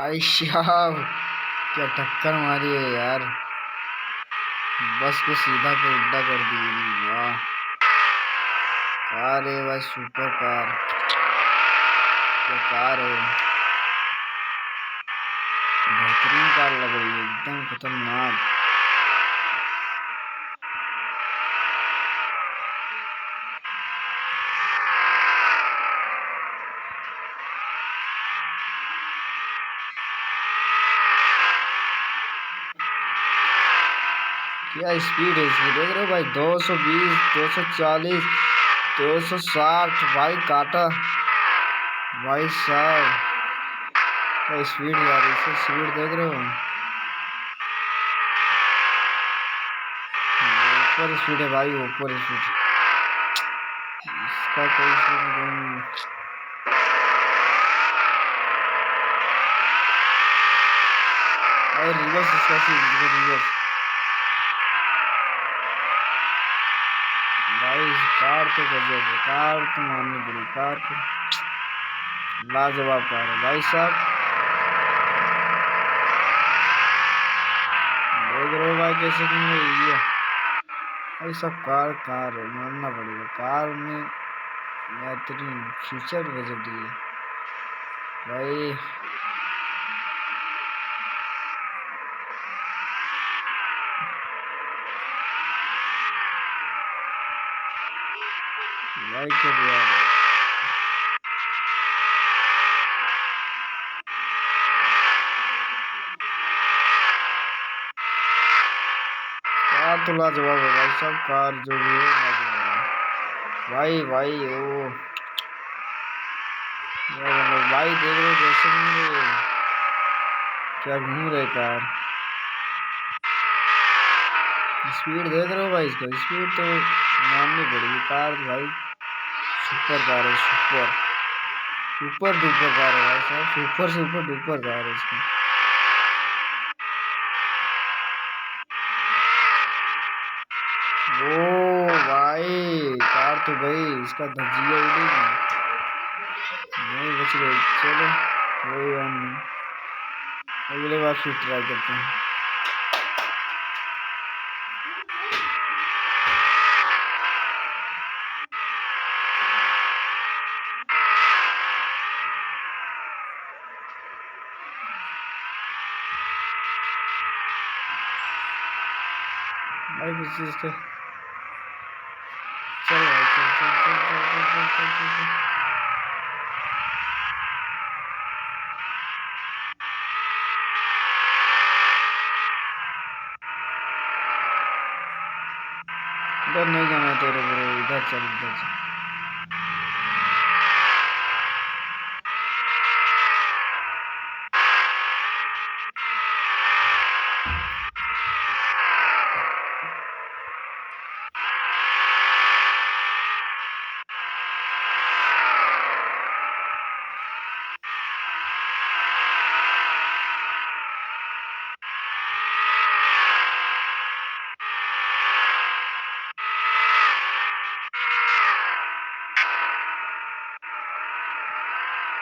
आयशा, क्या टक्कर मारी है यार। बस को सीधा पे उल्टा कर दी। वाह, कार है भाई, सुपर कार। क्या कार है, बेहतरीन कार लग रही है, एकदम खतरनाक। क्या स्पीड है इसकी, देख रहे हो भाई। 220, 240, 260 भाई, काटा भाई साहब। क्या स्पीड यार, इससे स्पीड देख रहे हो। ऊपर स्पीड है भाई, ऊपर स्पीड। इसका कोई स्पीड नहीं। और रिवर्स इसका रिवर्स भाई। कार तो गजब है, कार तो माननी पड़ी, कार को लाजवाब कार है भाई साहब। देख रहे हो भाई कैसे घूम रही है भाई सब। कार कार है, मानना पड़ेगा। कार में बेहतरीन फीचर गजब दिए भाई। भाई क्या यार, कार तो लाजवाब है भाई सब। कार जो भी है लाजवाब है भाई। भाई ओ भाई, देख रहे हो कैसे घूम रहे हैं, क्या घूम रहे कार। स्पीड देख रहे हो भाई, इसका स्पीड तो माननी पड़ेगी। कार भाई सुपर कार है, सुपर सुपर डुपर कार है भाई साहब। सुपर सुपर डुपर कार है इसकी। ओ भाई, कार तो गई, इसका धज्जियां उड़ेगी। नहीं बच गई, चलो कोई बात नहीं, अगले बार फिर ट्राई करते हैं। भाई किस चीज का, चल भाई चल चल चल चल चल चल चल चल चल। इधर नहीं जाना तेरे ब्रो, इधर चल, इधर चल।